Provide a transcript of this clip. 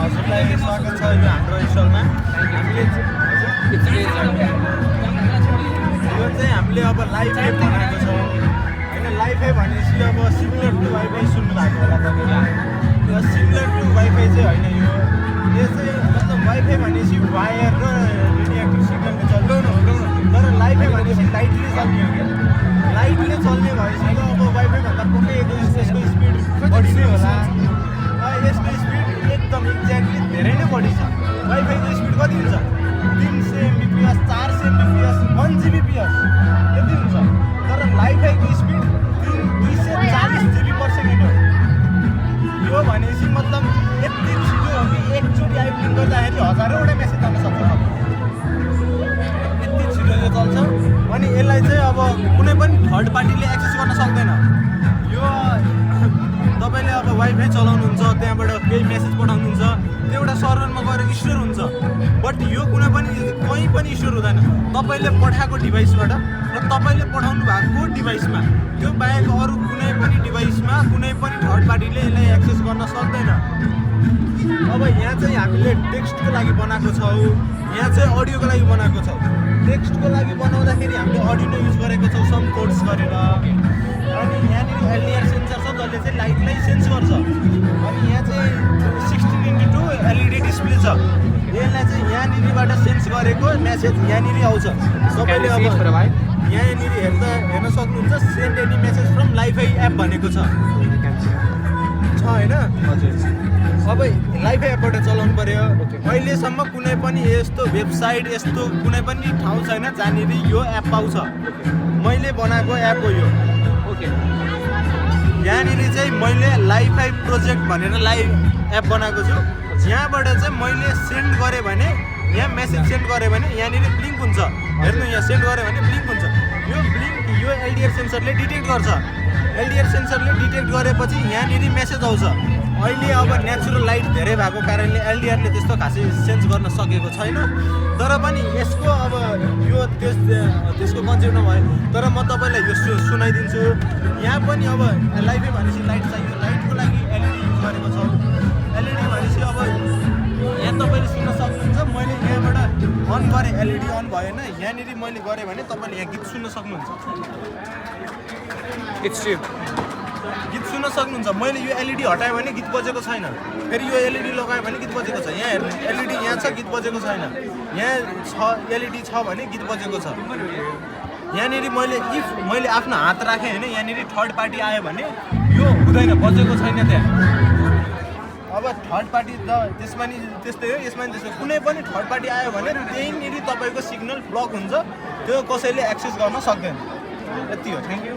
हजुरलाई स्वागत छ यो हाम्रो स्टलमा। हामीले यो चाहिँ हामीले अब लाइभ एप बनाएको छौँ होइन। लाइभ एप भनेपछि अब सिमिलर टु वाइफाई सुन्नु भएको होला तपाईँले। यो सिमिलर टु वाइफाई चाहिँ होइन, यो चाहिँ मतलब वाइफाई भनेपछि वायर र रेडियोएक्टिभ सिग्नलले चल्दैन, तर लाइभ एप भनेपछि लाइटले चल्ने हो क्या। लाइटले चल्ने भएपछि त अब वाइफाईभन्दा पक्कै यसको स्पिड बढी नै होला। यसको स्पिड एकदम एक्ज्याक्टली धेरै नै बढी छ। वाइफाईको स्पिड कति हुन्छ? 300 MBPS, 400 MBPS, 1 Gbps यति हुन्छ। तर लाइफाईको स्पिड 240 GB/s हो। यो भनेपछि मतलब यति छिटो हो कि एकचोटि आइपिङ गर्दाखेरि हजारौँवटा मेसेज जान सक्छ। यति छिटो यो चल्छ। अनि यसलाई चाहिँ अब कुनै पनि थर्ड पार्टीले एक्सेस गर्न सक्दैन। यो तपाईँले अब वाइफाई चलाउनुहुन्छ, त्यहाँबाट केही मेसेज पठाउनुहुन्छ, त्यो एउटा सर्भरमा गएर स्टोर हुन्छ। बट यो कुनै पनि कहीँ पनि स्टोर हुँदैन। तपाईँले पठाएको डिभाइसबाट र तपाईँले पठाउनु भएको डिभाइसमा, त्यो बाहेक अरू कुनै पनि डिभाइसमा कुनै पनि थर्ड पार्टीले यसलाई एक्सेस गर्न सक्दैन। अब यहाँ चाहिँ हामीले टेक्स्टको लागि बनाएको छौँ, यहाँ चाहिँ अडियोको लागि बनाएको छौँ। टेक्स्टको लागि बनाउँदाखेरि हामीले अडियो नै युज गरेको छौँ सम कोड्स गरेर। अनि यहाँनिर एलडिआर सेन्सर छ जसले चाहिँ लाइटलाई सेन्स गर्छ। अनि यहाँ चाहिँ 16:2 LED डिस्प्ले छ। यसलाई चाहिँ यहाँनिरबाट सेन्स गरेको मेसेज यहाँनिर आउँछ। तपाईँले अब यहाँनिर हेर्न सक्नुहुन्छ send any message from Li-Fi app भनेको छ होइन? हजुर। अब लाइफाई एपबाट चलाउनु पऱ्यो। अहिलेसम्म कुनै पनि यस्तो वेबसाइट यस्तो कुनै पनि ठाउँ छैन जहाँनिर यो एप पाउँछ। मैले बनाएको एप हो यो। ओके। यहाँनिर चाहिँ मैले लाइफाई प्रोजेक्ट भनेर लाइभ एप बनाएको छु। यहाँबाट चाहिँ मैले सेन्ड गरेँ भने, यहाँ मेसेज सेन्ड गरेँ भने यहाँनिर ब्लिङ्क हुन्छ। हेर्नु, यहाँ सेन्ड गरेँ भने ब्लिङ्क हुन्छ। यो ब्लिङ्क यो एलडिआर सेन्सरले डिटेक्ट गर्छ। एलडिआर सेन्सरले डिटेक्ट गरेपछि यहाँनिर मेसेज आउँछ। अहिले अब नेचुरल लाइट धेरै भएको कारणले एलडिआरले त्यस्तो खासै सेन्स गर्न सकेको छैन। तर पनि यसको अब यो त्यसको कन्सेप्ट नभए, तर म तपाईँलाई यो सुनाइदिन्छु। यहाँ पनि अब लाइफै भनेपछि लाइट चाहियो। लाइटको लागि एलइडी युज गरेको छौँ। एलइडी भनेपछि अब यहाँ तपाईँले सुन्न सक्नुहुन्छ। मैले यहाँबाट अन गरेँ, एलइडी अन भएन। यहाँनिर मैले गरेँ भने तपाईँले यहाँ गीत सुन्न सक्नुहुन्छ। गीत सुन्न सक्नुहुन्छ। मैले यो एलइडी हटाएँ भने गीत बजेको छैन। फेरि यो एलइडी लगाएँ भने गीत बजेको छ। यहाँ हेर्नु, एलइडी यहाँ छ, गीत बजेको छैन। यहाँ छ एलइडी छ भने गीत बजेको छ। यहाँनिर मैले आफ्नो हात राखेँ होइन, यहाँनिर थर्ड पार्टी आयो भने यो हुँदैन, बजेको छैन त्यहाँ। अब थर्ड पार्टी त त्यसमा नि त्यस्तै हो, यसमा नि त्यस्तै। कुनै पनि थर्ड पार्टी आयो भने त्यहीँनिर तपाईँको सिग्नल ब्लक हुन्छ, त्यो कसैले एक्सेस गर्न सक्दैन। यति हो। Thank you.